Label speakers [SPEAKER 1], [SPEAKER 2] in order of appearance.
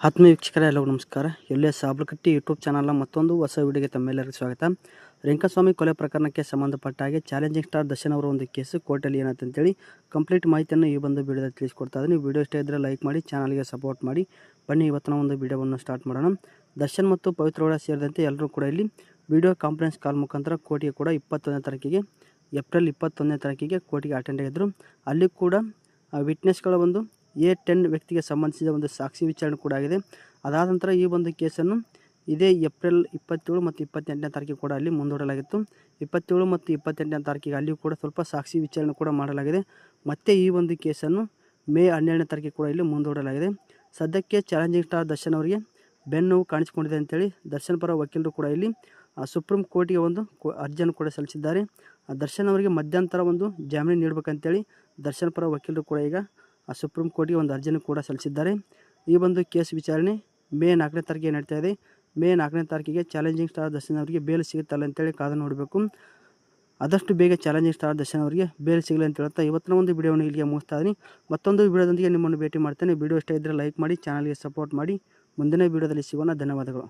[SPEAKER 1] ಆತ್ಮೀಯ ವೀಕ್ಷಕರೇ ಎಲ್ಲರಿಗೂ ನಮಸ್ಕಾರ. ಎಲ್ಎಸ್ ಸಾಬ್ಲಕಟ್ಟಿ ಯೂಟ್ಯೂಬ್ ಚಾನಲ್ನ ಮತ್ತೊಂದು ಹೊಸ ವಿಡಿಯೋಗೆ ತಮ್ಮೆಲ್ಲರಿಗೂ ಸ್ವಾಗತ. ರೇಣುಕಾಸ್ವಾಮಿ ಕೊಲೆ ಪ್ರಕರಣಕ್ಕೆ ಸಂಬಂಧಪಟ್ಟ ಹಾಗೆ ಚಾಲೆಂಜಿಂಗ್ ಸ್ಟಾರ್ ದರ್ಶನ್ ಅವರ ಒಂದು ಕೇಸು ಕೋರ್ಟಲ್ಲಿ ಏನಾಯ್ತು ಅಂತೇಳಿ ಕಂಪ್ಲೀಟ್ ಮಾಹಿತಿಯನ್ನು ಈ ಒಂದು ವಿಡಿಯೋದಲ್ಲಿ ತಿಳಿಸ್ಕೊಡ್ತಾ ಇದ್ದೀನಿ. ವಿಡಿಯೋ ಇಷ್ಟ ಇದ್ದರೆ ಲೈಕ್ ಮಾಡಿ, ಚಾನಲ್ಗೆ ಸಪೋರ್ಟ್ ಮಾಡಿ. ಬನ್ನಿ ಇವತ್ತಿನ ಒಂದು ವಿಡಿಯೋವನ್ನು ಸ್ಟಾರ್ಟ್ ಮಾಡೋಣ. ದರ್ಶನ್ ಮತ್ತು ಪವಿತ್ರ ಗೌಡ ಸೇರಿದಂತೆ ಎಲ್ಲರೂ ಕೂಡ ಇಲ್ಲಿ ವಿಡಿಯೋ ಕಾನ್ಫರೆನ್ಸ್ ಕಾಲ್ ಮುಖಾಂತರ ಕೋರ್ಟಿಗೆ ಕೂಡ ಏಪ್ರಿಲ್ 21ನೇ ತಾರೀಕಿಗೆ ಕೋರ್ಟಿಗೆ ಅಟೆಂಡ್ ಆಗಿದ್ದರು. ಅಲ್ಲಿ ಕೂಡ ವಿಟ್ನೆಸ್ಗಳ ಒಂದು A10 ವ್ಯಕ್ತಿಗೆ ಸಂಬಂಧಿಸಿದ ಒಂದು ಸಾಕ್ಷಿ ವಿಚಾರಣೆ ಕೂಡ ಆಗಿದೆ. ಅದಾದ ನಂತರ ಈ ಒಂದು ಕೇಸನ್ನು ಇದೇ ಏಪ್ರಿಲ್ 27 ಮತ್ತು 28ನೇ ತಾರೀಕಿಗೆ ಕೂಡ ಅಲ್ಲಿ ಮುಂದೂಡಲಾಗಿತ್ತು. 27 ಮತ್ತು 28ನೇ ತಾರೀಕಿಗೆ ಅಲ್ಲಿಯೂ ಕೂಡ ಸ್ವಲ್ಪ ಸಾಕ್ಷಿ ವಿಚಾರಣೆ ಕೂಡ ಮಾಡಲಾಗಿದೆ. ಮತ್ತು ಈ ಒಂದು ಕೇಸನ್ನು ಮೇ 12ನೇ ತಾರೀಕಿಗೆ ಕೂಡ ಇಲ್ಲಿ ಮುಂದೂಡಲಾಗಿದೆ. ಸದ್ಯಕ್ಕೆ ಚಾಲೆಂಜಿಂಗ್ ಸ್ಟಾರ್ ದರ್ಶನ್ ಅವರಿಗೆ ಬೆನ್ನೋವು ಕಾಣಿಸಿಕೊಂಡಿದೆ ಅಂತೇಳಿ ದರ್ಶನ್ ಪರ ವಕೀಲರು ಕೂಡ ಇಲ್ಲಿ ಸುಪ್ರೀಂ ಕೋರ್ಟಿಗೆ ಒಂದು ಅರ್ಜಿಯನ್ನು ಕೂಡ ಸಲ್ಲಿಸಿದ್ದಾರೆ. ದರ್ಶನ್ ಅವರಿಗೆ ಮಧ್ಯಂತರ ಒಂದು ಜಾಮೀನು ನೀಡಬೇಕಂತೇಳಿ ದರ್ಶನ್ ಪರ ವಕೀಲರು ಕೂಡ ಈಗ ಸುಪ್ರೀಂ ಕೋರ್ಟಿಗೆ ಒಂದು ಅರ್ಜಿಯನ್ನು ಕೂಡ ಸಲ್ಲಿಸಿದ್ದಾರೆ. ಈ ಒಂದು ಕೇಸ್ ವಿಚಾರಣೆ ಮೇ 4ನೇ ತಾರೀಕಿಗೆ ನಡೀತಾ ಇದೆ. ಮೇ 4ನೇ ತಾರೀಕಿಗೆ ಚಾಲೆಂಜಿಂಗ್ ಸ್ಟಾರ್ ದರ್ಶನ್ ಅವರಿಗೆ ಬೇಲ್ ಸಿಗುತ್ತಲ್ಲ ಅಂತೇಳಿ ಕಾದು ನೋಡಬೇಕು. ಆದಷ್ಟು ಬೇಗ ಚಾಲೆಂಜಿಂಗ್ ಸ್ಟಾರ್ ದರ್ಶನ್ ಅವರಿಗೆ ಬೇಲ್ ಸಿಗಲಿ ಅಂತ ಹೇಳ್ತಾ ಇವತ್ತಿನ ಒಂದು ವಿಡಿಯೋವನ್ನು ಇಲ್ಲಿಗೆ ಮುಗಿಸ್ತಾ ಇದ್ದೀನಿ. ಮತ್ತೊಂದು ವಿಡಿಯೋದೊಂದಿಗೆ ನಿಮ್ಮನ್ನು ಭೇಟಿ ಮಾಡ್ತೇನೆ. ವಿಡಿಯೋ ಇಷ್ಟ ಇದ್ದರೆ ಲೈಕ್ ಮಾಡಿ, ಚಾನಲ್ಗೆ ಸಪೋರ್ಟ್ ಮಾಡಿ. ಮುಂದಿನ ವಿಡಿಯೋದಲ್ಲಿ ಸಿಗೋಣ. ಧನ್ಯವಾದಗಳು.